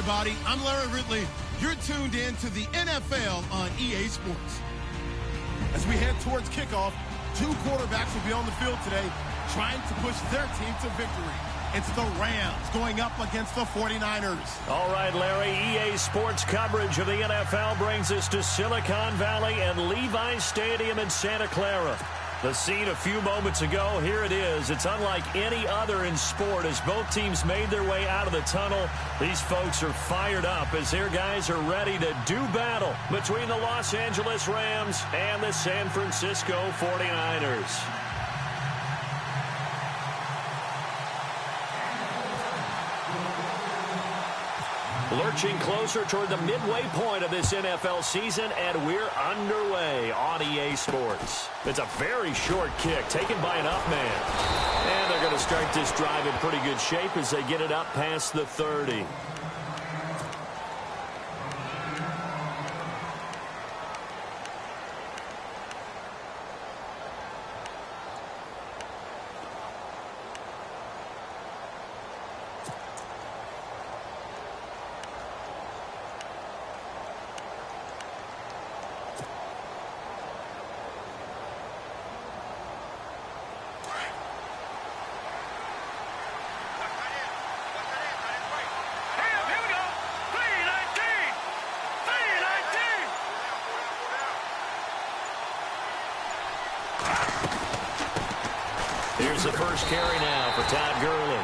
everybody. I'm Larry Ridley. You're tuned in to the NFL on EA Sports. As we head towards kickoff, two quarterbacks will be on the field today trying to push their team to victory. It's the Rams going up against the 49ers. All right, Larry, EA Sports coverage of the NFL brings us to Silicon Valley and Levi Stadium in Santa Clara. The scene a few moments ago, here it is. It's unlike any other in sport as both teams made their way out of the tunnel. These folks are fired up as their guys are ready to do battle between the Los Angeles Rams and the San Francisco 49ers. Lurching closer toward the midway point of this NFL season, and we're underway on EA Sports. It's a very short kick taken by an up man. And they're going to start this drive in pretty good shape as they get it up past the 30. Here's the first carry now for Todd Gurley.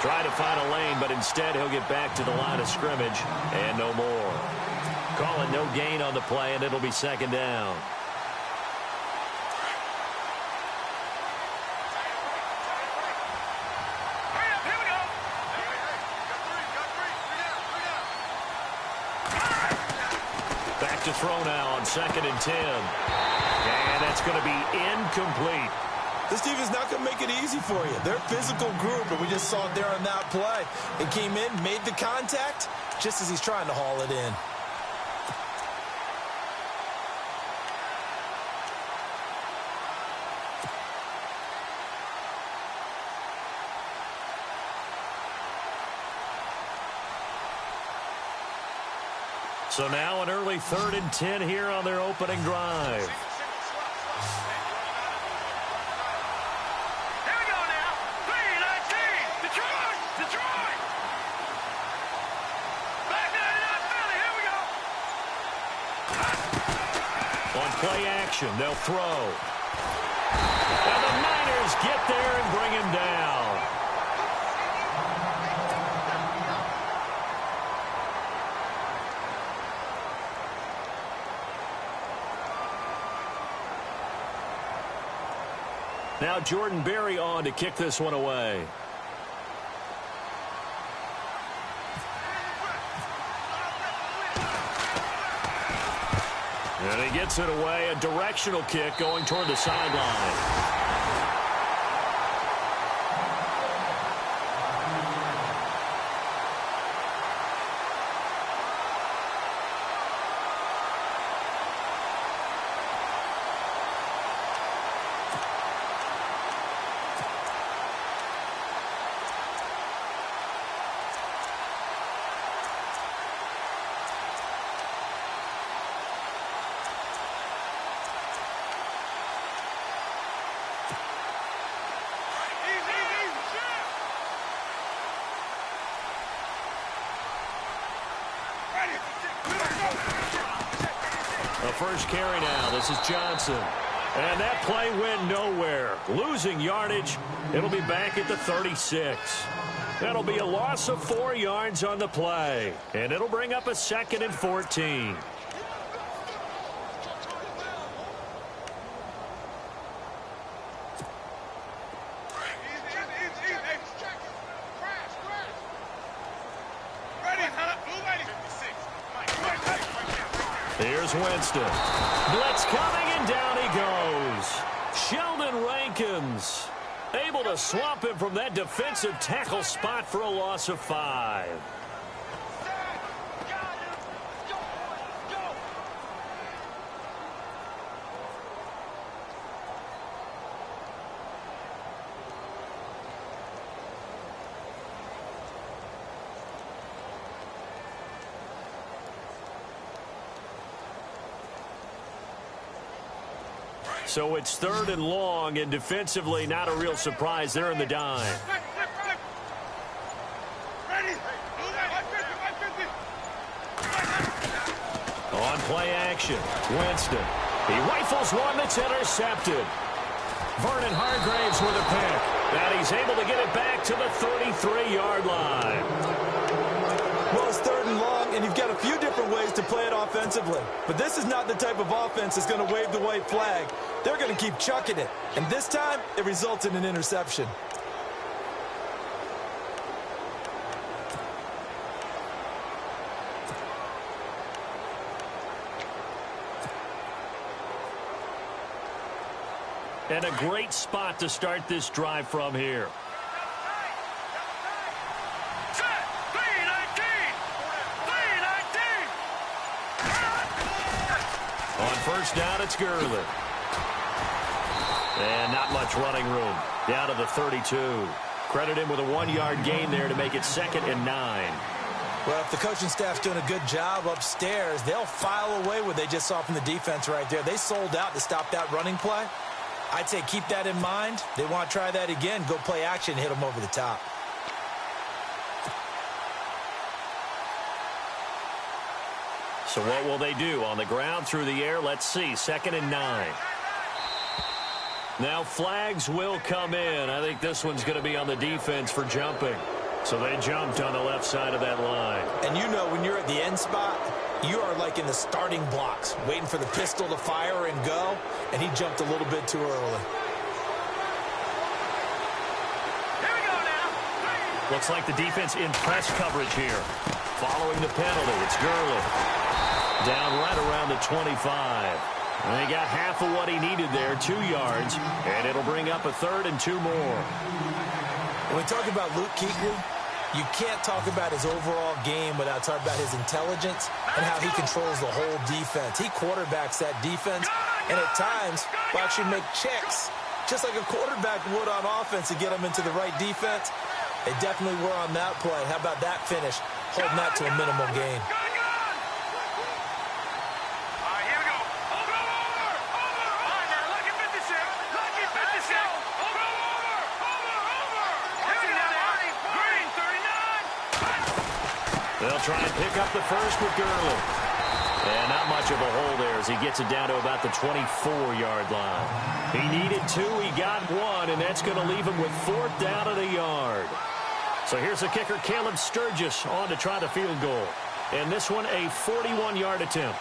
Try to find a lane, but instead he'll get back to the line of scrimmage and no more. Call it no gain on the play, and it'll be second down. Back to throw now on 2nd and 10. And that's going to be incomplete. This defense is not going to make it easy for you. They're a physical group, and we just saw it there on that play. It came in, made the contact, just as he's trying to haul it in. So now an early 3rd and 10 here on their opening drive. Play action, they'll throw. And the Niners get there and bring him down. Now Jordan Berry on to kick this one away. And he gets it away, a directional kick going toward the sideline. The first carry now. This is Johnson. And that play went nowhere. Losing yardage. It'll be back at the 36. That'll be a loss of 4 yards on the play. And it'll bring up a 2nd and 14. Here's Winston. Blitz coming, and down he goes. Sheldon Rankins able to swamp him from that defensive tackle spot for a loss of 5. So it's 3rd and long, and defensively not a real surprise. They're in the dime. On play action, Winston. He rifles one that's intercepted. Vernon Hargraves with a pick. And he's able to get it back to the 33-yard line. Well, it's 3rd and long, and you've got a few different ways to play it offensively. But this is not the type of offense that's going to wave the white flag. They're going to keep chucking it. And this time, it results in an interception. And a great spot to start this drive from here. On first down, it's Gurley. And not much running room. Down to the 32. Credit him with a 1-yard gain there to make it 2nd and 9. Well, if the coaching staff's doing a good job upstairs, they'll file away what they just saw from the defense right there. They sold out to stop that running play. I'd say keep that in mind. They want to try that again. Go play action, hit them over the top. So what will they do? On the ground, through the air, let's see. 2nd and 9. Now flags will come in. I think this one's going to be on the defense for jumping. So they jumped on the left side of that line. And you know when you're at the end spot, you are like in the starting blocks, waiting for the pistol to fire and go, and he jumped a little bit too early. Here we go now. Looks like the defense in press coverage here. Following the penalty, it's Gurley. Down right around the 25. And they got half of what he needed there, 2 yards, and it'll bring up a 3rd and 2 more. When we talk about Luke Kuechly, you can't talk about his overall game without talking about his intelligence and how he controls the whole defense. He quarterbacks that defense, and at times will actually make checks, just like a quarterback would on offense to get them into the right defense. They definitely were on that play. How about that finish? Holding that to a minimal gain. They'll try and pick up the first with Gurley. And not much of a hole there as he gets it down to about the 24-yard line. He needed 2, he got 1, and that's going to leave him with 4th down at a yard. So here's the kicker, Caleb Sturgis, on to try the field goal. And this one, a 41-yard attempt.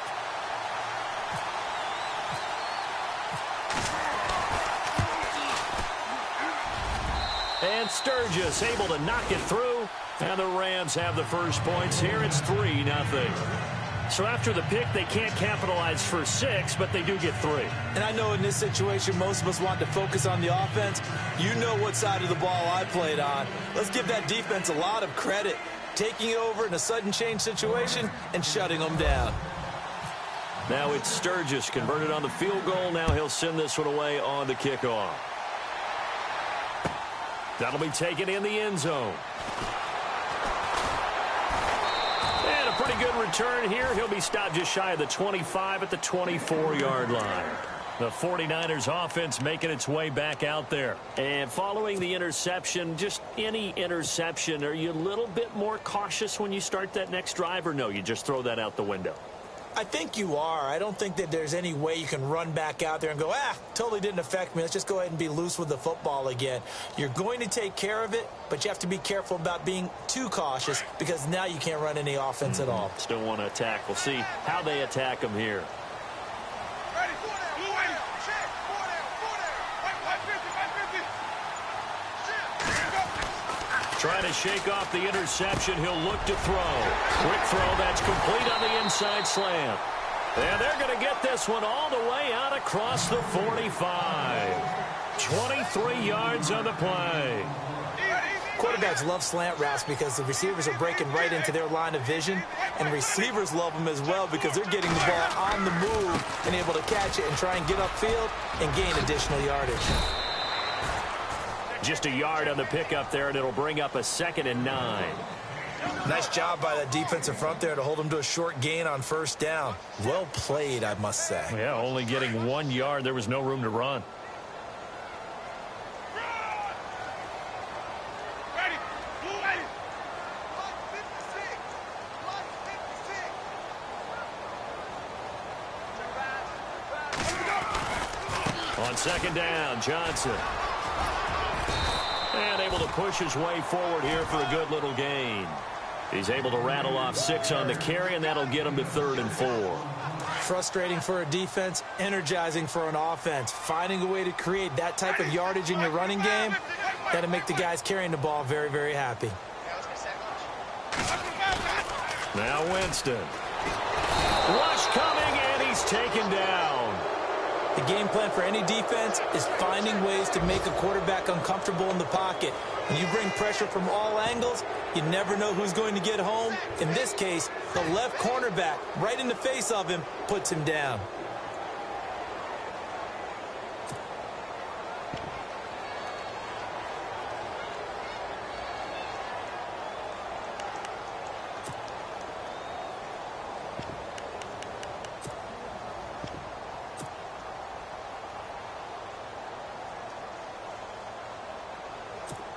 And Sturgis able to knock it through. And the Rams have the first points here. It's 3-0. So after the pick, they can't capitalize for 6, but they do get 3. And I know in this situation, most of us want to focus on the offense. You know what side of the ball I played on. Let's give that defense a lot of credit. Taking it over in a sudden change situation and shutting them down. Now it's Sturgis converted on the field goal. Now he'll send this one away on the kickoff. That'll be taken in the end zone. And a pretty good return here. He'll be stopped just shy of the 25 at the 24-yard line. The 49ers offense making its way back out there. And following the interception, just any interception, are you a little bit more cautious when you start that next drive, or no, you just throw that out the window? I think you are. I don't think that there's any way you can run back out there and go, totally didn't affect me. Let's just go ahead and be loose with the football again. You're going to take care of it, but you have to be careful about being too cautious because now you can't run any offense at all. Still want to attack. We'll see how they attack them here. Trying to shake off the interception. He'll look to throw. Quick throw. That's complete on the inside slant. And they're going to get this one all the way out across the 45. 23 yards on the play. Quarterbacks love slant routes because the receivers are breaking right into their line of vision, and receivers love them as well because they're getting the ball on the move and able to catch it and try and get upfield and gain additional yardage. Just a yard on the pickup there, and it'll bring up a 2nd and 9. Nice job by that defensive front there to hold him to a short gain on first down. Well played, I must say. Yeah, only getting 1 yard. There was no room to run. On second down, Johnson. And able to push his way forward here for a good little gain. He's able to rattle off 6 on the carry, and that'll get him to 3rd and 4. Frustrating for a defense, energizing for an offense. Finding a way to create that type of yardage in your running game, that'll make the guys carrying the ball very, very happy. Now Winston. Rush coming, and he's taken down. The game plan for any defense is finding ways to make a quarterback uncomfortable in the pocket. When you bring pressure from all angles, you never know who's going to get home. In this case, the left cornerback, right in the face of him, puts him down.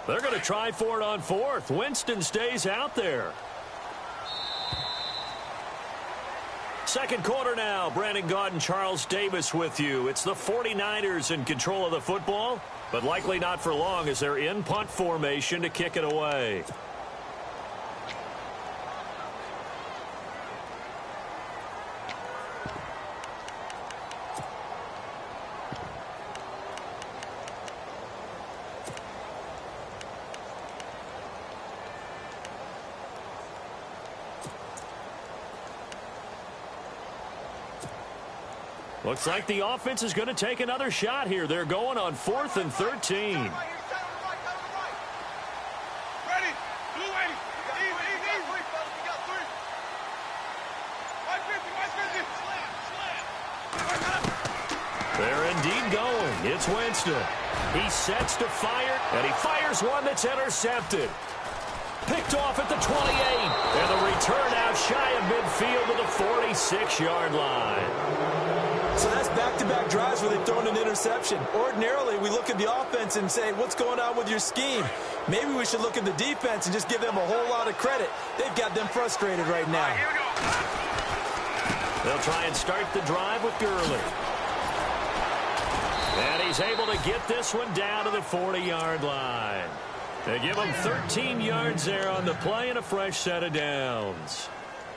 They're going to try for it on 4th. Winston stays out there. Second quarter now. Brandon Gaudin and Charles Davis with you. It's the 49ers in control of the football, but likely not for long as they're in punt formation to kick it away. Looks like the offense is going to take another shot here. They're going on 4th and 13. They're indeed going. It's Winston. He sets to fire, and he fires one that's intercepted. Picked off at the 28, and the return out shy of midfield to the 46-yard line. So that's back-to-back drives where they've thrown an interception. Ordinarily, we look at the offense and say, what's going on with your scheme? Maybe we should look at the defense and just give them a whole lot of credit. They've got them frustrated right now. They'll try and start the drive with Gurley. And he's able to get this one down to the 40-yard line. They give him 13 yards there on the play and a fresh set of downs.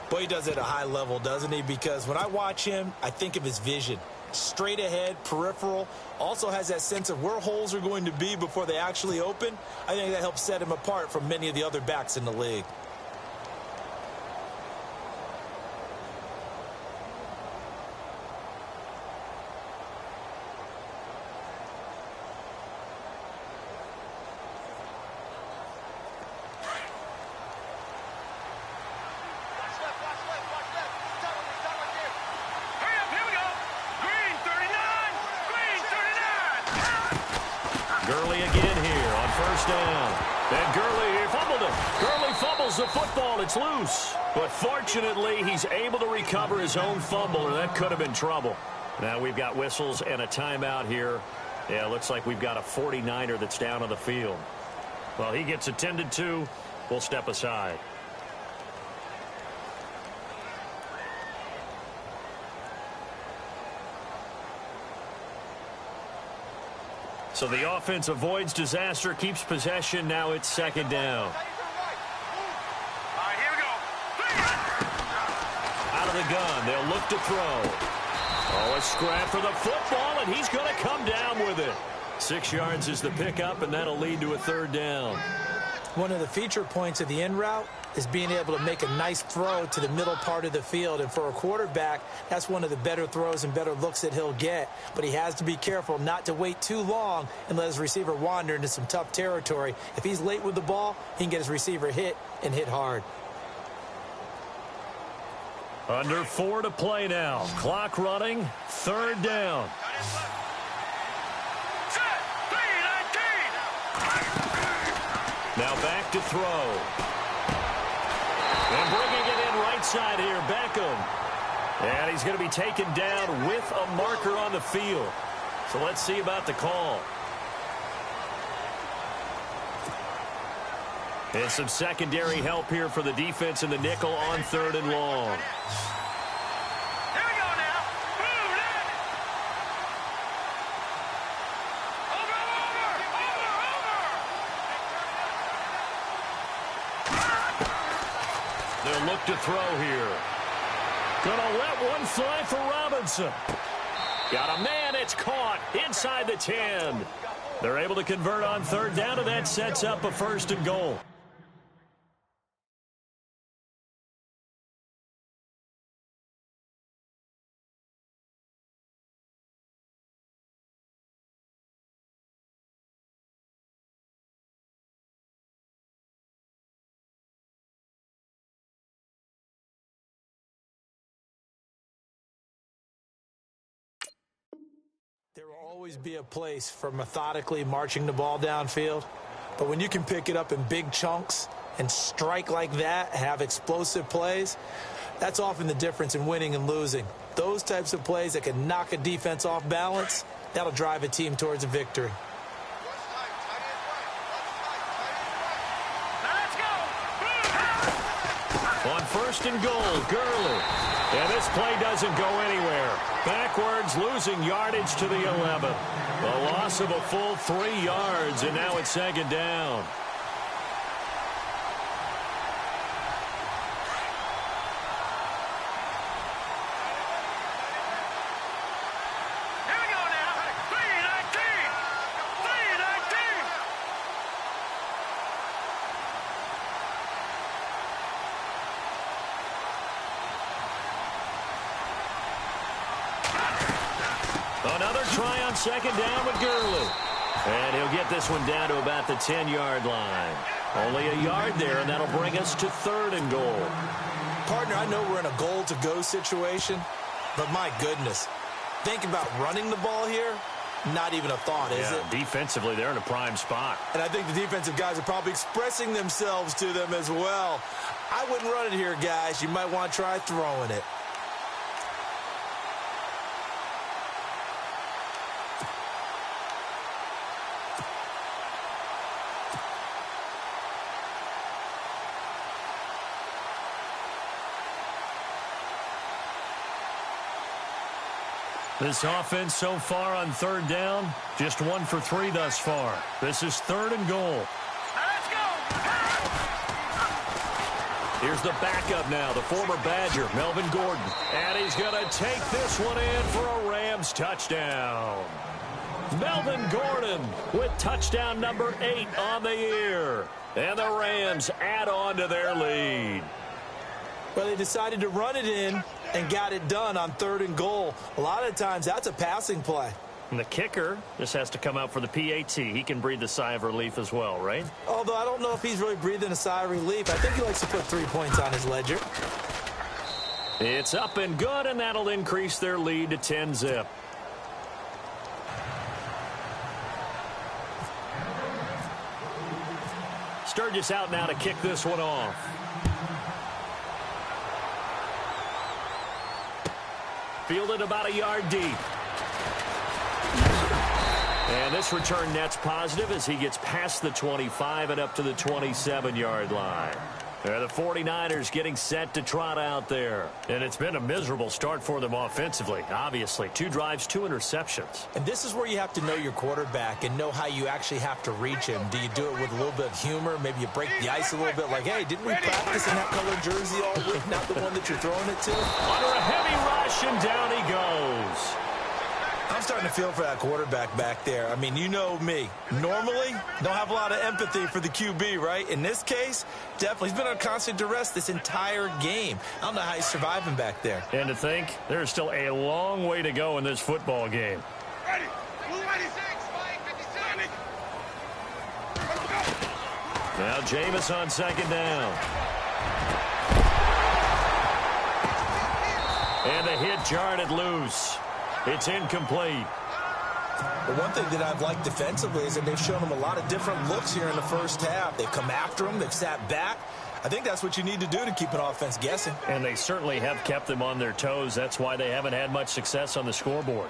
Boy, he does it at a high level, doesn't he? Because when I watch him, I think of his vision. Straight ahead, peripheral, also has that sense of where holes are going to be before they actually open. I think that helps set him apart from many of the other backs in the league. Gurley again here on first down. And Gurley fumbled it. Gurley fumbles the football. It's loose. But fortunately, he's able to recover his own fumble, or that could have been trouble. Now we've got whistles and a timeout here. Yeah, it looks like we've got a 49er that's down on the field. Well, he gets attended to. We'll step aside. So the offense avoids disaster, keeps possession. Now it's second down. Out of the gun, they'll look to throw. Oh, a scrap for the football, and he's going to come down with it. 6 yards is the pickup, and that'll lead to a third down. One of the feature points of the in route is being able to make a nice throw to the middle part of the field. And for a quarterback, that's one of the better throws and better looks that he'll get. But he has to be careful not to wait too long and let his receiver wander into some tough territory. If he's late with the ball, he can get his receiver hit and hit hard. Under 4 to play now. Clock running. Third down. Now back to throw. And bringing it in right side here, Beckham. And he's going to be taken down with a marker on the field. So let's see about the call. And some secondary help here for the defense in the nickel on 3rd and long. They'll look to throw here. Gonna let one fly for Robinson. Got a man, it's caught inside the 10. They're able to convert on 3rd down, and that sets up a 1st and goal. There will always be a place for methodically marching the ball downfield. But when you can pick it up in big chunks and strike like that, have explosive plays, that's often the difference in winning and losing. Those types of plays that can knock a defense off balance, that'll drive a team towards a victory. On 1st and goal, Gurley. And this play doesn't go anywhere. Backwards, losing yardage to the 11. A loss of a full 3 yards, and now it's 2nd down. Another try on 2nd down with Gurley. And he'll get this one down to about the 10-yard line. Only a yard there, and that'll bring us to 3rd and goal. Partner, I know we're in a goal-to-go situation, but my goodness, think about running the ball here. Not even a thought, is it? Defensively, they're in a prime spot. And I think the defensive guys are probably expressing themselves to them as well. I wouldn't run it here, guys. You might want to try throwing it. This offense so far on 3rd down, just 1 for 3 thus far. This is 3rd and goal. Let's go! Here's the backup now, the former Badger, Melvin Gordon. And he's going to take this one in for a Rams touchdown. Melvin Gordon with touchdown number 8 on the year. And the Rams add on to their lead. Well, they decided to run it in and got it done on 3rd and goal. A lot of times, that's a passing play. And the kicker just has to come out for the PAT. He can breathe a sigh of relief as well, right? Although I don't know if he's really breathing a sigh of relief. I think he likes to put 3 points on his ledger. It's up and good, and that'll increase their lead to 10-zip. Sturgis out now to kick this one off. Fielded about a yard deep. And this return net's positive as he gets past the 25 and up to the 27-yard line. The 49ers getting set to trot out there. And it's been a miserable start for them offensively, obviously. 2 drives, 2 interceptions. And this is where you have to know your quarterback and know how you actually have to reach him. Do you do it with a little bit of humor? Maybe you break the ice a little bit like, hey, didn't we practice in that colored jersey all week? Not the one that you're throwing it to? Under a heavy rush, and down he goes. I'm starting to feel for that quarterback back there. I mean, you know me. Normally, don't have a lot of empathy for the QB, right? In this case, definitely. He's been on constant duress this entire game. I don't know how he's surviving back there. And to think, there's still a long way to go in this football game. Ready. Blue 96, flying 57. Let's go. Now Jameis on 2nd down. And the hit jarred it loose. It's incomplete. The one thing that I've liked defensively is that they've shown him a lot of different looks here in the first half. They've come after him. They've sat back. I think that's what you need to do to keep an offense guessing. And they certainly have kept them on their toes. That's why they haven't had much success on the scoreboard.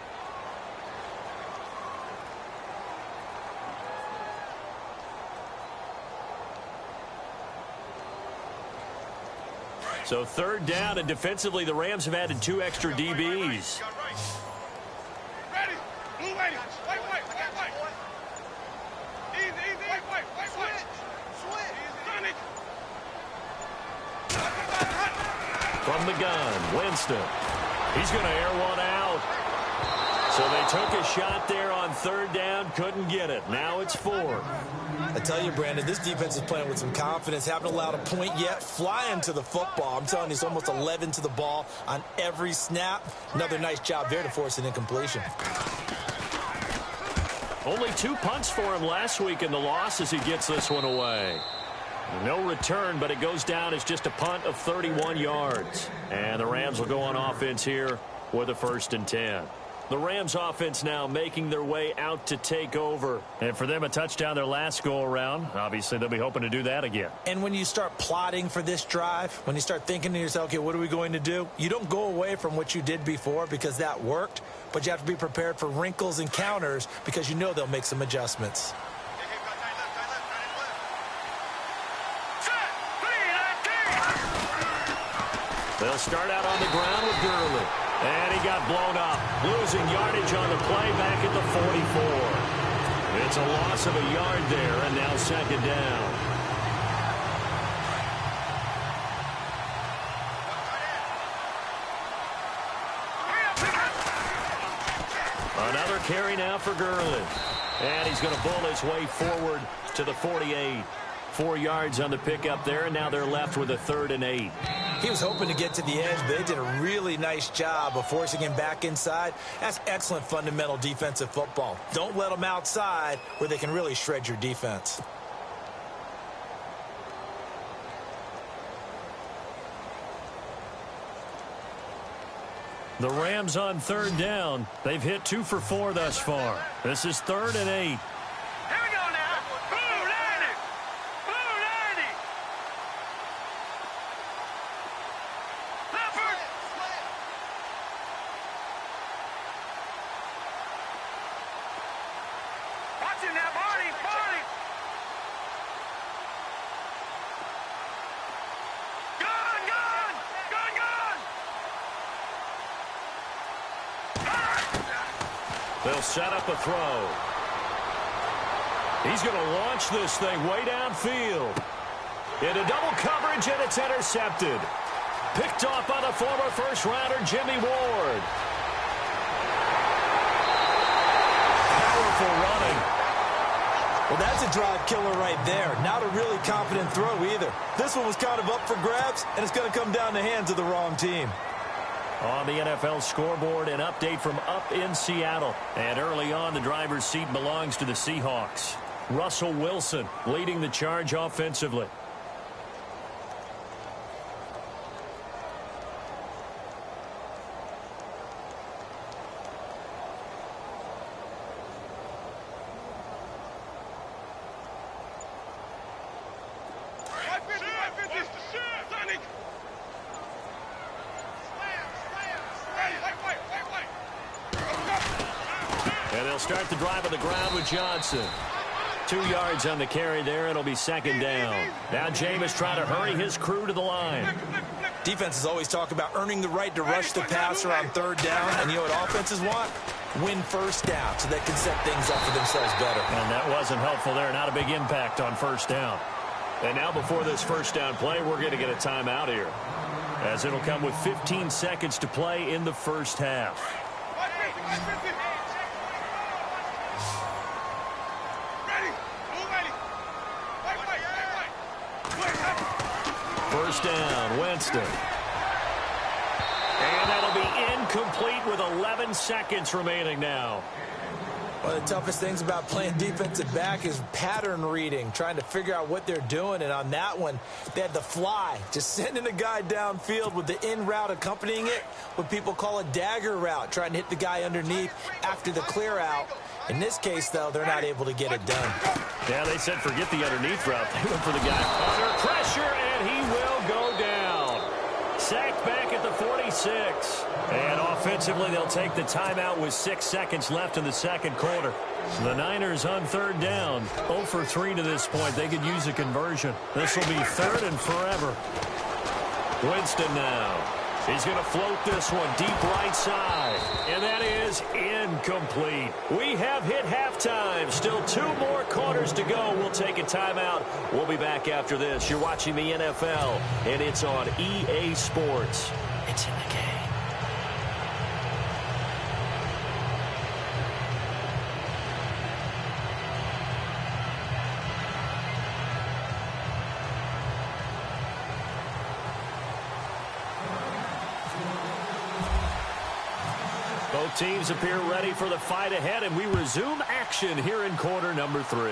So third down, and defensively, the Rams have added 2 extra DBs. Ready. Blue lady. Wait. Easy. Wait. Switch. Sonic. From the gun, Winston. He's going to air one out. So they took a shot there on third down, couldn't get it. Now it's 4. I tell you, Brandon, this defense is playing with some confidence. Haven't allowed a point yet. Flying to the football. I'm telling you, it's almost 11 to the ball on every snap. Another nice job there to force an incompletion. Only 2 punts for him last week in the loss as he gets this one away. No return, but it goes down as just a punt of 31 yards. And the Rams will go on offense here with a 1st and 10. The Rams offense now making their way out to take over. And for them, a touchdown their last go-around. Obviously, they'll be hoping to do that again. And when you start plotting for this drive, when you start thinking to yourself, okay, what are we going to do? You don't go away from what you did before because that worked, but you have to be prepared for wrinkles and counters because you know they'll make some adjustments. They'll start out on the ground with Gurley. And he got blown up, losing yardage on the play back at the 44. It's a loss of a yard there, and now 2nd down. Another carry now for Gurley. And he's going to bull his way forward to the 48. 4 yards on the pickup there, and now they're left with a 3rd and 8. He was hoping to get to the edge, but they did a really nice job of forcing him back inside. That's excellent fundamental defensive football. Don't let them outside where they can really shred your defense. The Rams on 3rd down. They've hit 2 for 4 thus far. This is 3rd and 8. Here we go now. Blue lady. Leopard. Watching that body. Gun. They'll set up a throw. He's going to launch this thing way downfield. Into double coverage, and it's intercepted. Picked off by the former first-rounder, Jimmy Ward. Powerful running. Well, that's a drive killer right there. Not a really confident throw either. This one was kind of up for grabs, and it's going to come down the hands of the wrong team. On the NFL scoreboard, an update from up in Seattle. And early on, the driver's seat belongs to the Seahawks. Russell Wilson leading the charge offensively. And they'll start the drive on the ground with Johnson. 2 yards on the carry there. It'll be 2nd down. Now Jameis trying to hurry his crew to the line. Defenses always talk about earning the right to rush the passer on 3rd down. And you know what offenses want? Win 1st down so they can set things up for themselves better. And that wasn't helpful there. Not a big impact on 1st down. And now before this 1st down play, we're going to get a timeout here, as it'll come with 15 seconds to play in the 1st half. First down, Winston. And that'll be incomplete with 11 seconds remaining now. One of the toughest things about playing defensive back is pattern reading, trying to figure out what they're doing. And on that one, they had the fly, just sending a guy downfield with the in route accompanying it, what people call a dagger route, trying to hit the guy underneath after the clear out. In this case, though, they're not able to get it done. Yeah, they said forget the underneath route. They went for the guy under pressure, and and he will go down. Sacked back at the 46. And offensively, they'll take the timeout with 6 seconds left in the second quarter. So the Niners on third down, 0 for 3 to this point. They could use a conversion. This will be third and forever. Winston now. He's going to float this one deep right side. And that is incomplete. We have hit halftime. Still 2 more quarters to go. We'll take a timeout. We'll be back after this. You're watching the NFL, and it's on EA Sports. It's in the game. Both teams appear ready for the fight ahead, and we resume action here in quarter number 3.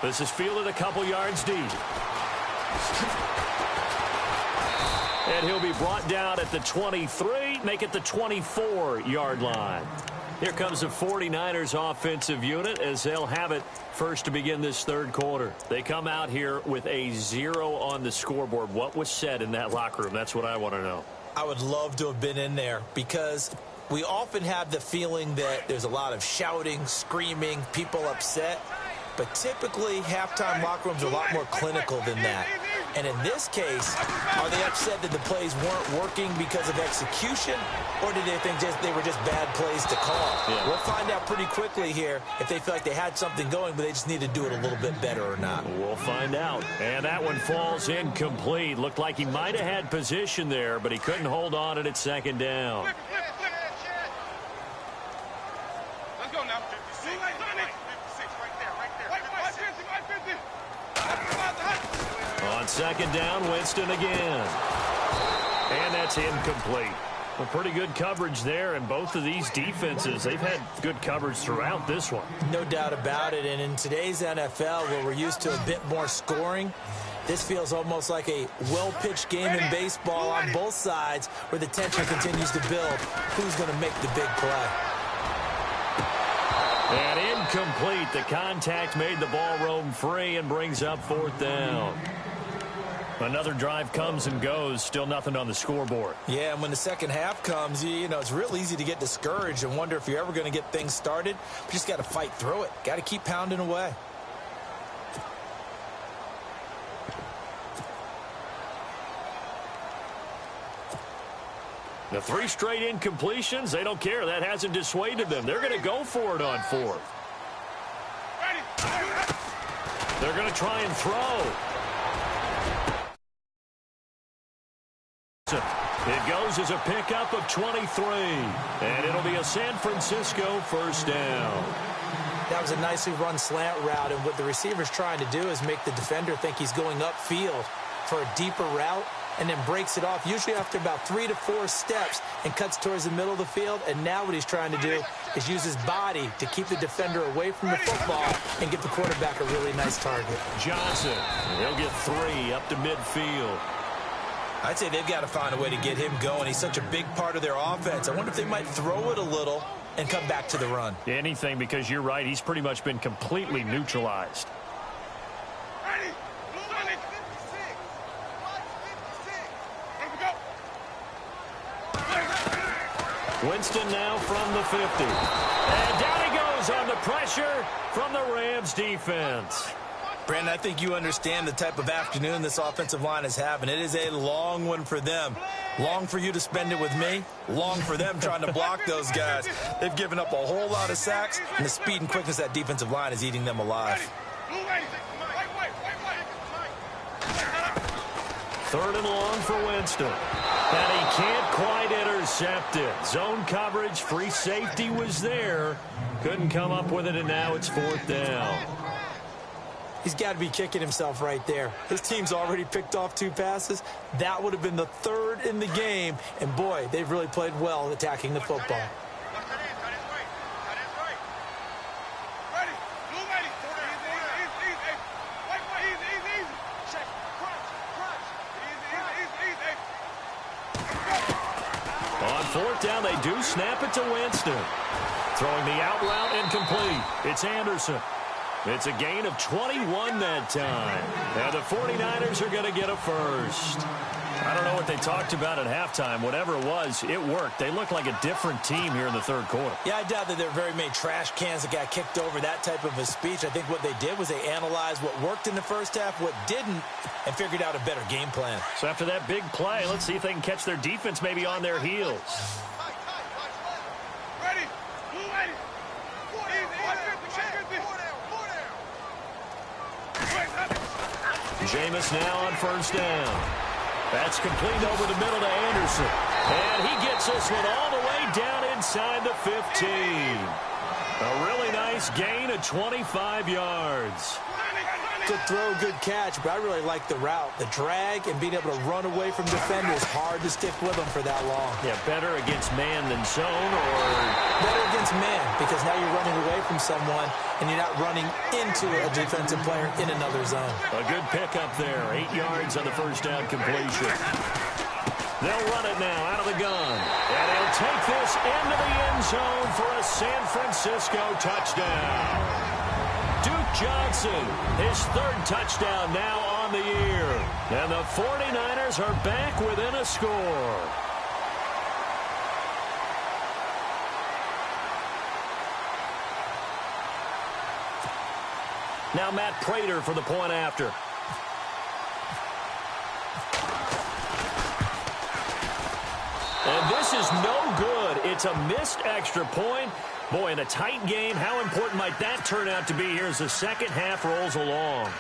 This is fielded a couple yards deep. And he'll be brought down at the 23, make it the 24-yard line. Here comes the 49ers offensive unit as they'll have it first to begin this third quarter. They come out here with a 0 on the scoreboard. What was said in that locker room? That's what I want to know. I would love to have been in there because we often have the feeling that there's a lot of shouting, screaming, people upset. But typically, halftime locker rooms are a lot more clinical than that. And in this case, are they upset that the plays weren't working because of execution, or did they think they were just bad plays to call? Yeah. We'll find out pretty quickly here if they feel like they had something going, but they just need to do it a little bit better or not. We'll find out. And that one falls incomplete. Looked like he might have had position there, but he couldn't hold on at its second down. Let's go now. On second down, Winston again. And that's incomplete. Well, pretty good coverage there, and both of these defenses, they've had good coverage throughout this one. No doubt about it, and in today's NFL, where we're used to a bit more scoring, this feels almost like a well-pitched game in baseball on both sides where the tension continues to build. Who's going to make the big play? And incomplete. The contact made the ball roam free and brings up fourth down. Another drive comes and goes. Still nothing on the scoreboard. Yeah, and when the second half comes, you know, it's real easy to get discouraged and wonder if you're ever going to get things started. You just got to fight through it. Got to keep pounding away. The 3 straight incompletions, they don't care. That hasn't dissuaded them. They're going to go for it on fourth. They're going to try and throw. It goes as a pickup of 23, and it'll be a San Francisco first down. That was a nicely run slant route, and what the receiver's trying to do is make the defender think he's going upfield for a deeper route, and then breaks it off, usually after about 3 to 4 steps, and cuts towards the middle of the field. And now what he's trying to do is use his body to keep the defender away from the football and give the quarterback a really nice target. Johnson, he'll get 3 up to midfield. I'd say they've got to find a way to get him going. He's such a big part of their offense. I wonder if they might throw it a little and come back to the run. Anything, because you're right. He's pretty much been completely neutralized. Winston now from the 50. And down he goes on the pressure from the Rams defense. Brandon, I think you understand the type of afternoon this offensive line is having. It is a long one for them. Long for you to spend it with me. Long for them trying to block those guys. They've given up a whole lot of sacks, and the speed and quickness of that defensive line is eating them alive. Third and long for Winston. And he can't quite intercept it. Zone coverage, free safety was there. Couldn't come up with it, and now it's fourth down. He's got to be kicking himself right there. His team's already picked off 2 passes. That would have been the 3rd in the game. And, boy, they've really played well attacking the football. On fourth down, they do snap it to Winston. Throwing the out route incomplete. It's Anderson. It's a gain of 21 that time. And the 49ers are going to get a first. I don't know what they talked about at halftime. Whatever it was, it worked. They look like a different team here in the third quarter. Yeah, I doubt that there were very many trash cans that got kicked over, that type of a speech. I think what they did was they analyzed what worked in the first half, what didn't, and figured out a better game plan. So after that big play, let's see if they can catch their defense maybe on their heels. Ready? Jameis now on first down. That's complete over the middle to Anderson. And he gets this one all the way down inside the 15. A really nice gain of 25 yards. Good throw, good catch, but I really like the route. The drag and being able to run away from defenders, hard to stick with them for that long. Yeah, better against man than zone, or better against man, because now you're running away from someone and you're not running into a defensive player in another zone. A good pickup there. 8 yards on the first down completion. They'll run it now out of the gun. And he'll take this into the end zone for a San Francisco touchdown. Duke Johnson, his third touchdown now on the year. And the 49ers are back within a score. Now Matt Prater for the point after. And this is no good. It's a missed extra point. Boy, in a tight game, how important might that turn out to be here as the second half rolls along?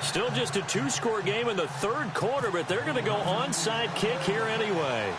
Still just a two-score game in the third quarter, but they're going to go onside kick here anyway.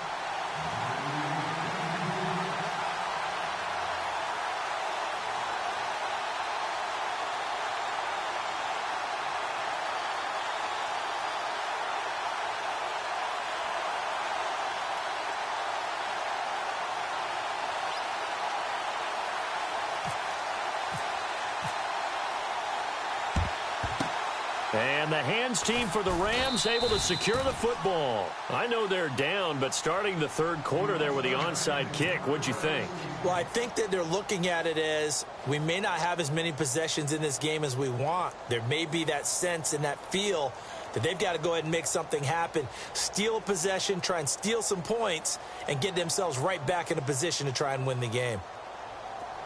And the hands team for the Rams able to secure the football. I know they're down, but starting the third quarter there with the onside kick, what'd you think? Well, I think that they're looking at it as we may not have as many possessions in this game as we want. There may be that sense and that feel that they've got to go ahead and make something happen, steal a possession, try and steal some points, and get themselves right back in a position to try and win the game.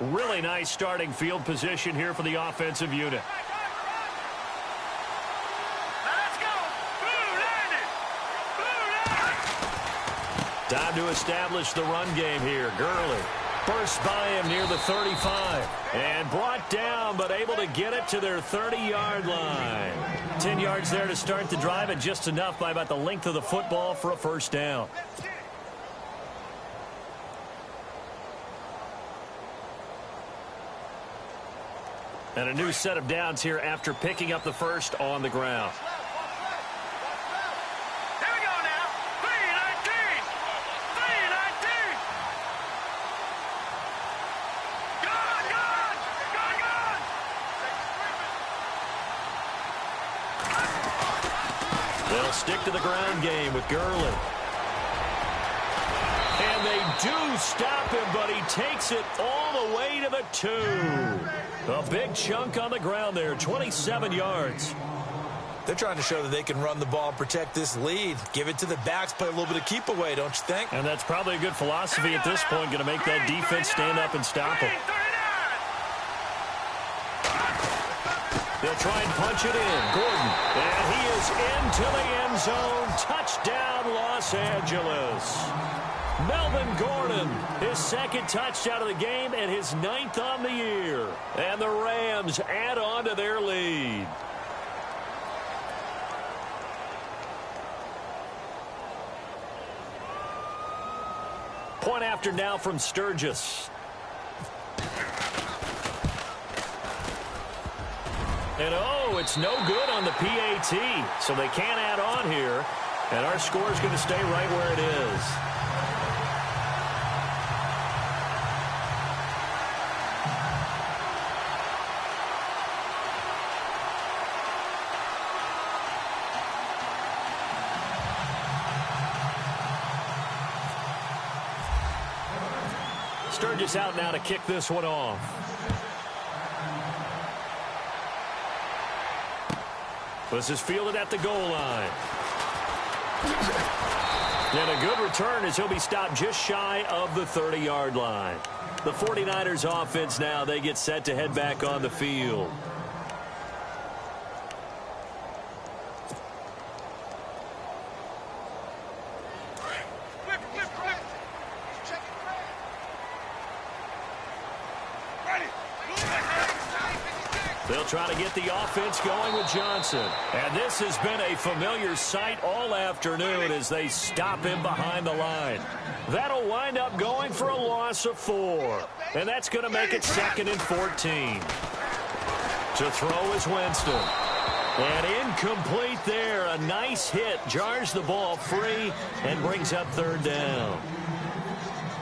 Really nice starting field position here for the offensive unit. Time to establish the run game here. Gurley bursts by him near the 35. And brought down, but able to get it to their 30-yard line. 10 yards there to start the drive, and just enough by about the length of the football for a first down. And a new set of downs here after picking up the first on the ground. They'll stick to the ground game with Gurley. And they do stop him, but he takes it all the way to the 2. A big chunk on the ground there, 27 yards. They're trying to show that they can run the ball, protect this lead. Give it to the backs, play a little bit of keep away, don't you think? And that's probably a good philosophy at this point, going to make that defense stand up and stop him. They'll try and punch it in. Gordon. And he is into the end zone. Touchdown, Los Angeles. Melvin Gordon, his second touchdown of the game and his 9th on the year. And the Rams add on to their lead. Point after now from Sturgis. And oh, it's no good on the PAT. So they can't add on here. And our score is going to stay right where it is. Sturgis out now to kick this one off. This is fielded at the goal line. And a good return as he'll be stopped just shy of the 30-yard line. The 49ers offense now, they get set to head back on the field. They'll try to get the offense going with Johnson. And this has been a familiar sight all afternoon as they stop him behind the line. That'll wind up going for a loss of 4. And that's going to make it 2nd and 14. To throw is Winston. And incomplete there. A nice hit. Jars the ball free and brings up 3rd down.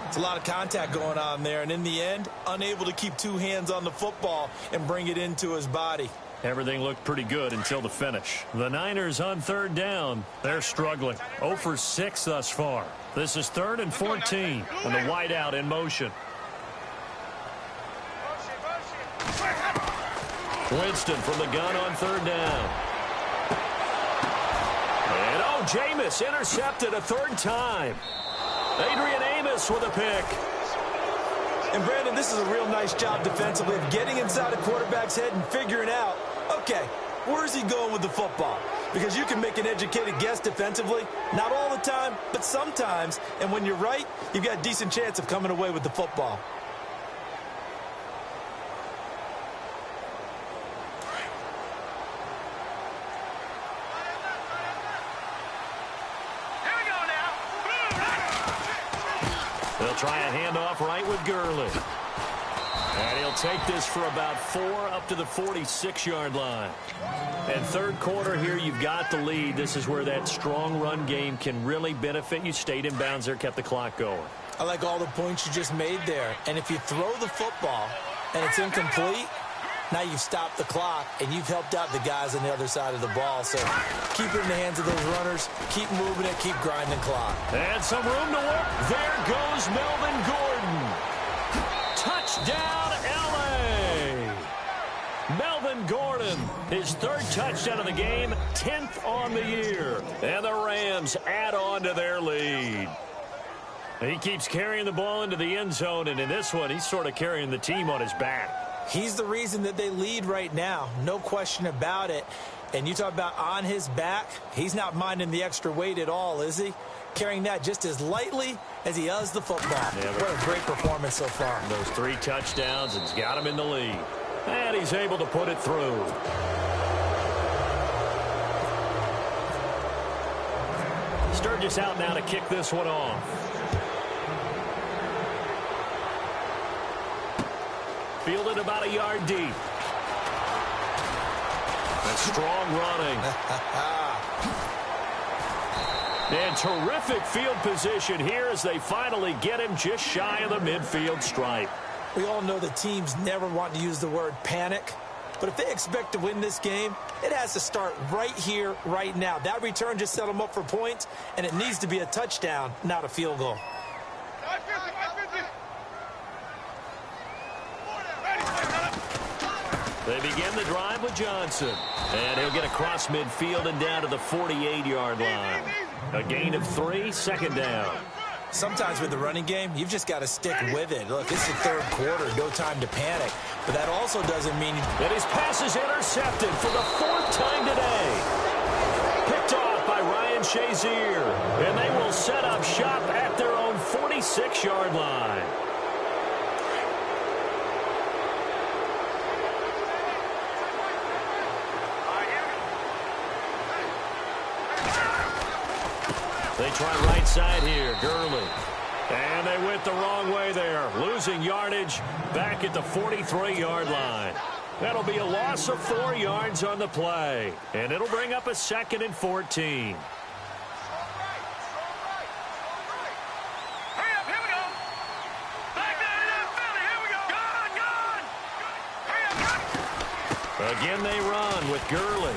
It's a lot of contact going on there, and in the end, unable to keep 2 hands on the football and bring it into his body. Everything looked pretty good until the finish. The Niners on 3rd down. They're struggling. 0 for 6 thus far. This is 3rd and 14, and the wideout in motion. Winston from the gun on 3rd down. And Jameis intercepted a 3rd time. Adrian Amos with a pick. And, Brandon, this is a real nice job defensively of getting inside a quarterback's head and figuring out, okay, where's he going with the football? Because you can make an educated guess defensively, not all the time, but sometimes. And when you're right, you've got a decent chance of coming away with the football. They'll try a handoff right with Gurley. And he'll take this for about 4 up to the 46-yard line. And 3rd quarter here, you've got the lead. This is where that strong run game can really benefit you. Stayed in bounds there, kept the clock going. I like all the points you just made there. And if you throw the football and it's incomplete, now you've stopped the clock and you've helped out the guys on the other side of the ball. So keep it in the hands of those runners. Keep moving it. Keep grinding clock. And some room to work. There goes Melvin Gordon. Touchdown, L.A. Melvin Gordon, his 3rd touchdown of the game, 10th on the year. And the Rams add on to their lead. He keeps carrying the ball into the end zone, and in this one, he's sort of carrying the team on his back. He's the reason that they lead right now. No question about it. And you talk about on his back, he's not minding the extra weight at all, is he? Carrying that just as lightly as he does the football. Yeah, what a great performance so far. Those 3 touchdowns, it's got him in the lead. And he's able to put it through. Sturgis out now to kick this one off. Fielded about a yard deep. And strong running. And terrific field position here as they finally get him just shy of the midfield stripe. We all know the teams never want to use the word panic. But if they expect to win this game, it has to start right here, right now. That return just set them up for points, and it needs to be a touchdown, not a field goal. They begin the drive with Johnson. And he'll get across midfield and down to the 48-yard line. A gain of 3, 2nd down. Sometimes with the running game, you've just got to stick with it. Look, it's the 3rd quarter, no time to panic. But that also doesn't mean... And his pass is intercepted for the 4th time today. Picked off by Ryan Shazier. And they will set up shop at their own 46-yard line. They try right side here, Gurley. And they went the wrong way there, losing yardage back at the 43-yard line. That'll be a loss of 4 yards on the play. And it'll bring up a 2nd and 14. Again, they run with Gurley.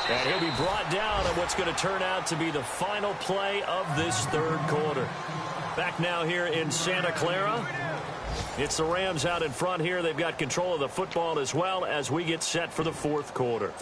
And he'll be brought down on what's going to turn out to be the final play of this 3rd quarter. Back now here in Santa Clara. It's the Rams out in front here. They've got control of the football as well as we get set for the fourth quarter.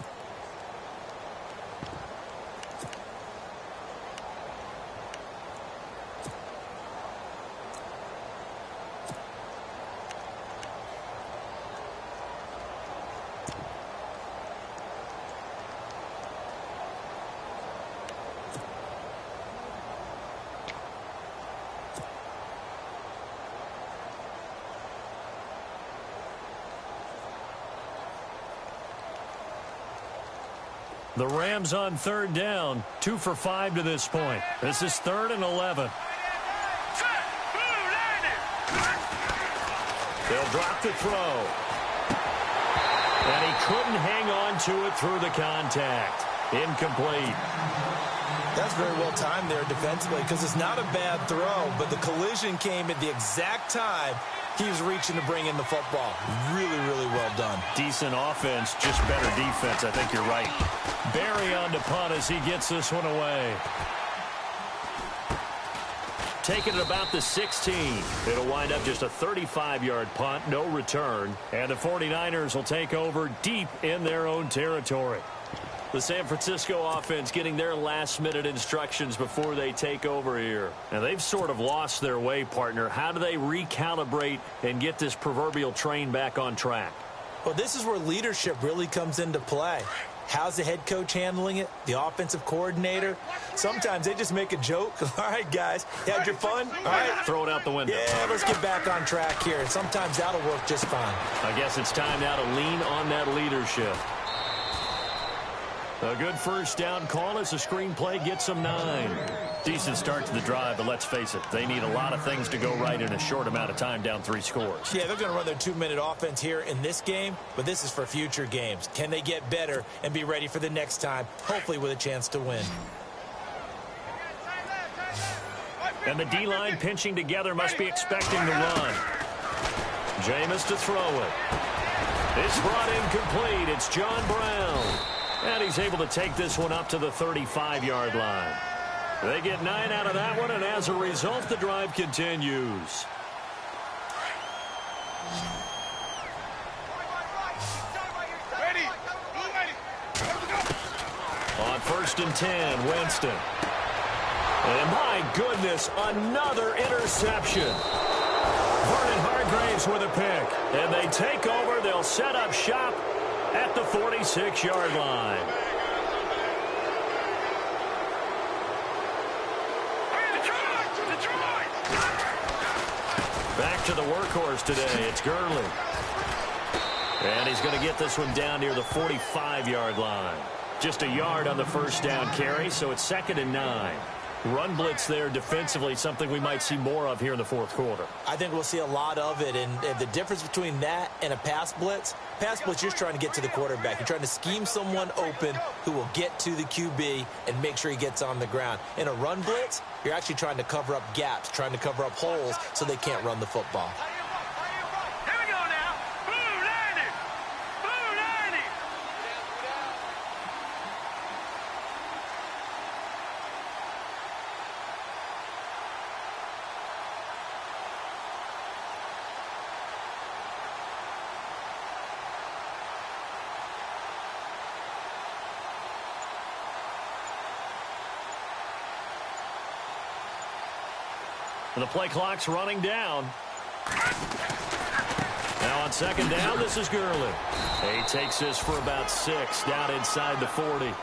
The Rams on third down, 2 for 5 to this point. This is 3rd and 11. They'll drop the throw. And he couldn't hang on to it through the contact. Incomplete. That's very well timed there defensively because it's not a bad throw, but the collision came at the exact time he was reaching to bring in the football. Really, really well done. Decent offense, just better defense. I think you're right. Barry on to punt as he gets this one away. Taking it about the 16. It'll wind up just a 35-yard punt, no return. And the 49ers will take over deep in their own territory. The San Francisco offense getting their last-minute instructions before they take over here. And they've sort of lost their way, partner. How do they recalibrate and get this proverbial train back on track? Well, this is where leadership really comes into play. How's the head coach handling it? The offensive coordinator? Sometimes they just make a joke. All right, guys, you had your fun? All right. Throw it out the window. Yeah, let's get back on track here. And sometimes that'll work just fine. I guess it's time now to lean on that leadership. A good first down call as the screenplay gets them 9. Decent start to the drive, but let's face it, they need a lot of things to go right in a short amount of time, down 3 scores. Yeah, they're going to run their 2-minute offense here in this game, but this is for future games. Can they get better and be ready for the next time, hopefully with a chance to win? And the D-line pinching together must be expecting to run. Jameis to throw it. It's brought in complete. It's John Brown. And he's able to take this one up to the 35-yard line. They get 9 out of that one, and as a result, the drive continues. On 1st and 10, Winston. And my goodness, another interception. Vernon Hargreaves with a pick. And they take over. They'll set up shop at the 46-yard line. Back to the workhorse today. It's Gurley. And he's going to get this one down near the 45-yard line. Just a yard on the first down carry, so it's 2nd and 9. Run blitz there defensively, something we might see more of here in the fourth quarter. I think we'll see a lot of it, and the difference between that and a pass blitz, you're just trying to get to the quarterback. You're trying to scheme someone open who will get to the QB and make sure he gets on the ground. In a run blitz, you're actually trying to cover up gaps, trying to cover up holes so they can't run the football. The play clock's running down. Now on 2nd down, this is Gurley. He takes this for about 6 down inside the 40.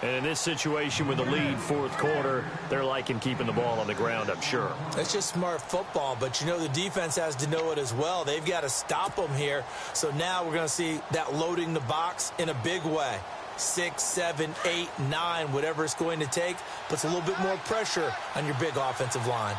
And in this situation with the lead, fourth quarter, they're liking keeping the ball on the ground, I'm sure. That's just smart football, but you know the defense has to know it as well. They've got to stop them here. So now we're going to see that loading the box in a big way. 6, 7, 8, 9, whatever it's going to take, puts a little bit more pressure on your big offensive line.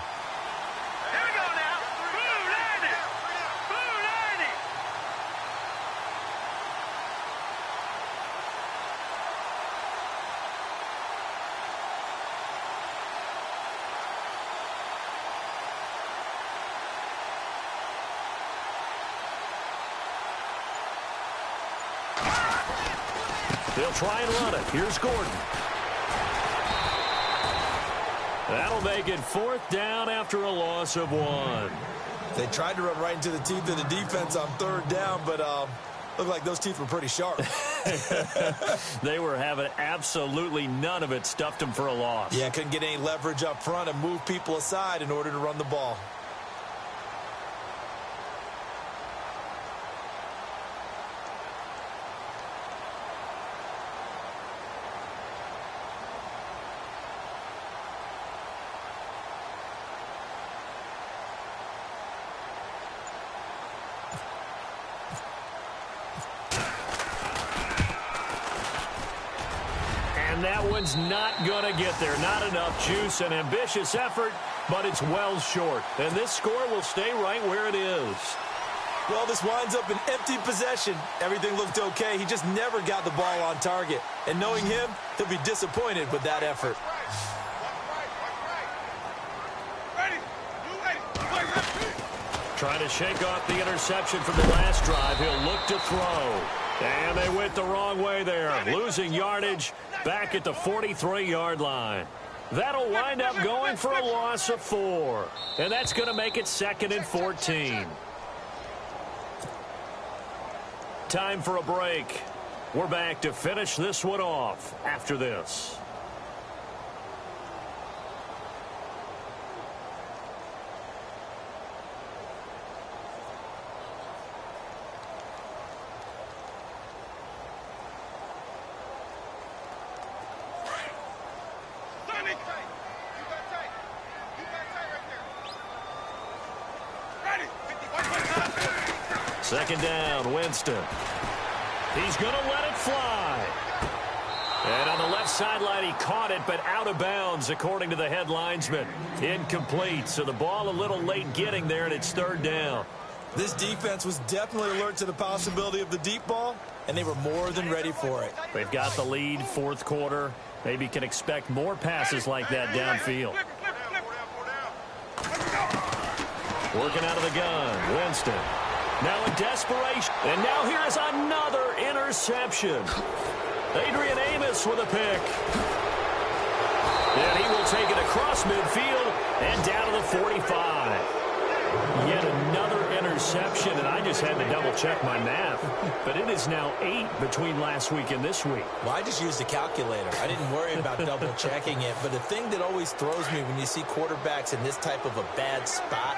They'll try and run it. Here's Gordon. That'll make it 4th down after a loss of 1. They tried to run right into the teeth of the defense on third down, but looked like those teeth were pretty sharp. They were having absolutely none of it. Stuffed them for a loss. Yeah, couldn't get any leverage up front and move people aside in order to run the ball. And that one's not going to get there. Not enough juice. An ambitious effort, but it's well short. And this score will stay right where it is. Well, this winds up an empty possession. Everything looked okay. He just never got the ball on target. And knowing him, he'll be disappointed with that effort. Trying to shake off the interception from the last drive. He'll look to throw. And they went the wrong way there. Losing yardage back at the 43-yard line. That'll wind up going for a loss of 4. And that's going to make it 2nd and 14. Time for a break. We're back to finish this one off after this. Second down, Winston. He's going to let it fly. And on the left sideline, he caught it, but out of bounds, according to the head linesman. Incomplete, so the ball a little late getting there, and it's 3rd down. This defense was definitely alert to the possibility of the deep ball, and they were more than ready for it. They've got the lead, 4th quarter. Maybe can expect more passes like that downfield. Working out of the gun, Winston. Now in desperation. And now here's another interception. Adrian Amos with a pick. And he will take it across midfield and down to the 45. Yet another interception, and I just had to double-check my math. But it is now 8 between last week and this week. Well, I just used a calculator. I didn't worry about double-checking it. But the thing that always throws me when you see quarterbacks in this type of a bad spot,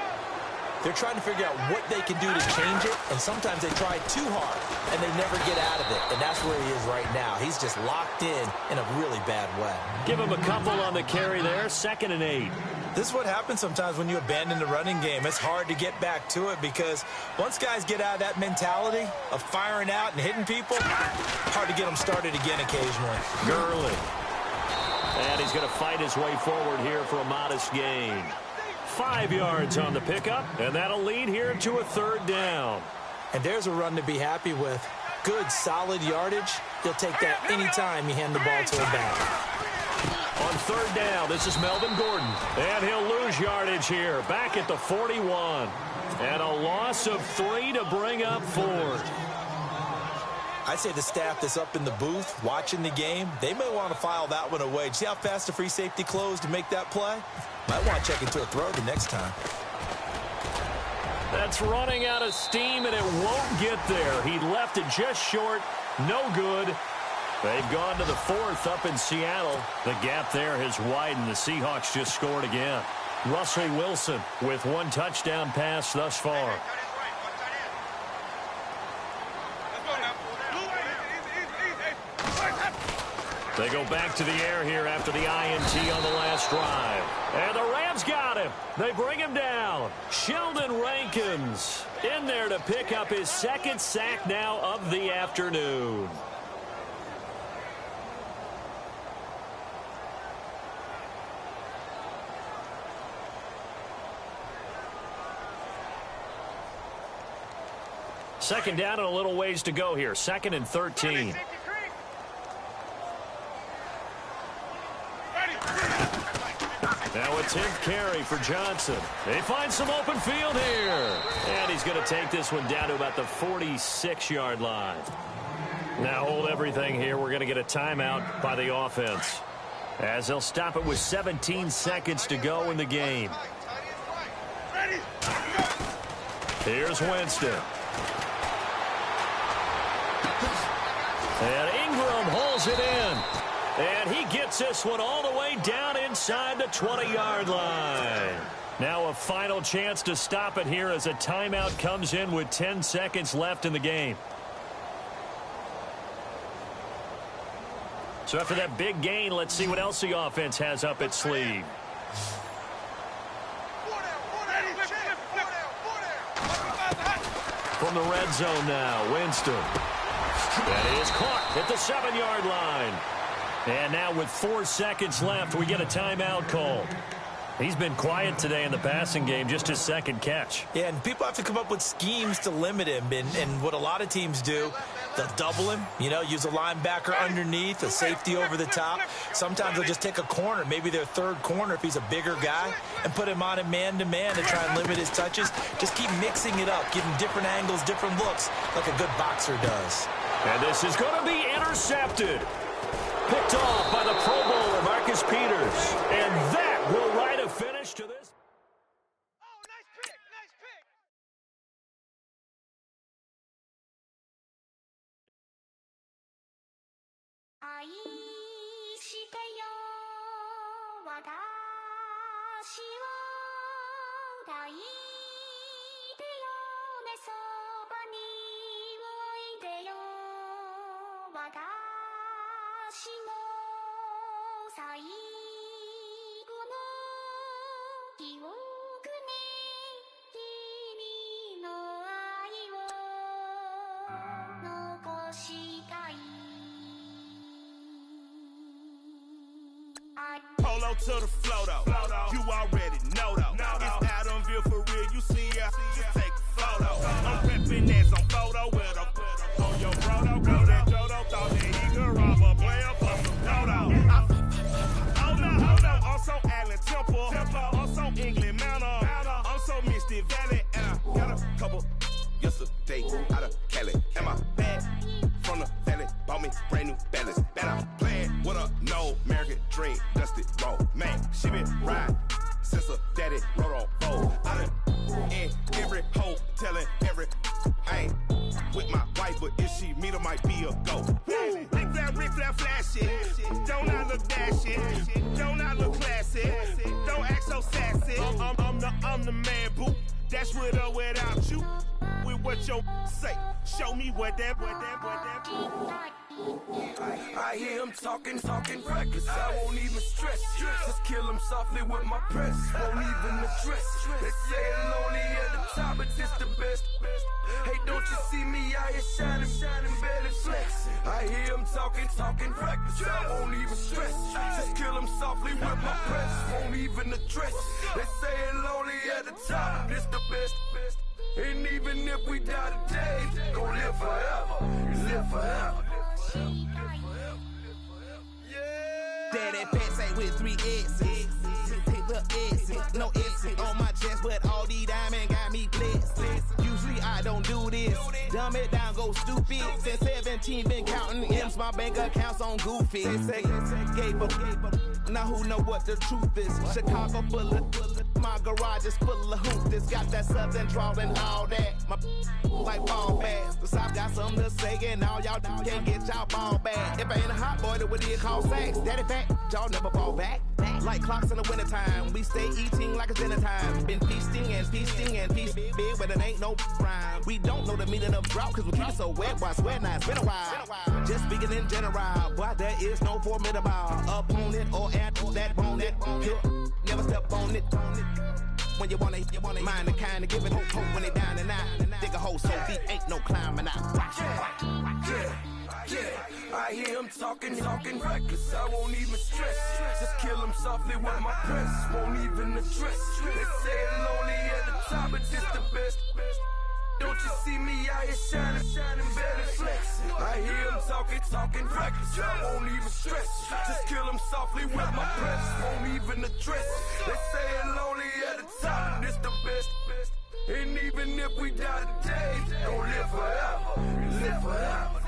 they're trying to figure out what they can do to change it, and sometimes they try too hard, and they never get out of it, and that's where he is right now. He's just locked in a really bad way. Give him a couple on the carry there, 2nd and 8. This is what happens sometimes when you abandon the running game. It's hard to get back to it because once guys get out of that mentality of firing out and hitting people, hard to get them started again occasionally. Gurley. And he's going to fight his way forward here for a modest gain. 5 yards on the pickup, and that'll lead here to a 3rd down. And there's a run to be happy with. Good, solid yardage. He'll take that anytime you hand the ball to him back. On 3rd down, this is Melvin Gordon. And he'll lose yardage here, back at the 41. And a loss of 3 to bring up 4th. I'd say the staff that's up in the booth watching the game, they may want to file that one away. See how fast the free safety closed to make that play? Might want to check into a throw the next time. That's running out of steam, and it won't get there. He left it just short. No good. They've gone to the 4th up in Seattle. The gap there has widened. The Seahawks just scored again. Russell Wilson with 1 touchdown pass thus far. They go back to the air here after the INT on the last drive. And the Rams got him. They bring him down. Sheldon Rankins in there to pick up his 2nd sack now of the afternoon. Second down and a little ways to go here. 2nd and 13. Now a 10th carry for Johnson. They find some open field here. And he's going to take this one down to about the 46-yard line. Now hold everything here. We're going to get a timeout by the offense, as they'll stop it with 17 seconds to go in the game. Here's Winston. And Ingram holds it in. And he gets this one all the way down inside the 20-yard line. Now a final chance to stop it here as a timeout comes in with 10 seconds left in the game. So after that big gain, let's see what else the offense has up its sleeve. From the red zone now, Winston. And he is caught at the 7-yard line. And now with 4 seconds left, we get a timeout call. He's been quiet today in the passing game, just his second catch. Yeah, and people have to come up with schemes to limit him. And what a lot of teams do, they'll double him, use a linebacker underneath, a safety over the top. Sometimes they'll just take a corner, maybe their third corner if he's a bigger guy, and put him on a man-to-man to try and limit his touches. Just keep mixing it up, giving different angles, different looks, like a good boxer does. And this is going to be intercepted. Picked off by the Pro Bowler, Marcus Peters. And that will write a finish to this. Oh, nice pick, nice pick. Polo to the flow though. You already know though. It's Adamville for real. You see ya, just take a photo. I'm reppin' that on photo with a on your brodo. Go that Jodo thought that he could rob a player for some dodo. Oh no, also Allen Temple. Also England Mountain. Also Misty Valley. And I got a couple yesterday out of Cali. And my bag from the valley bought me brand new balance. That I'm playing with a no American dream. Dusty roll. Man, she been riding since her daddy rode on bold. I done in every hole telling every I ain't with my wife, but if she meet her might be a go. Rick Flair flashing. Don't I look dashing? Don't I look classy? Don't act so sassy. I'm the man, boo. That's with or without you. With what your say. Show me what that. I hear him talking reckless. I won't even stress. Just kill him softly with my press. Won't even address. They say it lonely at the top, but it's the best. Hey, don't you see me out here shining, barely flex. I hear him talking reckless. I won't even stress. Just kill him softly with my press. Won't even address. They say it lonely at the top, but it's the best. And even if we die today, gon' live forever. Live forever. Daddy Pat say with 3 S's. The S's, no S's on my chest, but all these diamonds got me blessed. Usually I don't do this. Dumb it down, go stupid. Since 17 been counting M's, my bank accounts on Goofy. Say gave up. Now who know what the truth is? Chicago full of my garage is full of hoopers. Got that southern drawl and all that. My like ball fast. The South got something to say, and all y'all can't get y'all ball back. If I ain't a hot boy, then what do you call sex? Daddy fat, y'all never fall back. Like clocks in the wintertime, we stay eating like it's dinner time. Been feasting and feasting big, but it ain't no rhyme. We don't know the meaning of drought, cause we keep it so wet. Why swear now, it's been a while. Just speaking in general, boy, there is no formidable opponent or at that bone that hit. Never step on it. When you wanna mind the kind of giving hope when they down and out. Dig a hole so deep, ain't no climbing out. Yeah, I hear him talking reckless. I won't even stress. Just kill him softly with my press. Won't even address. They say it lonely at the top, but it's the best. Don't you see me out here shining, barely flex. I hear him talking reckless. I won't even stress. Just kill him softly with my press. Won't even address. They say it lonely at the top, but it's the best. And even if we die today, don't live forever. Live forever.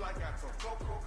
like I told Coco.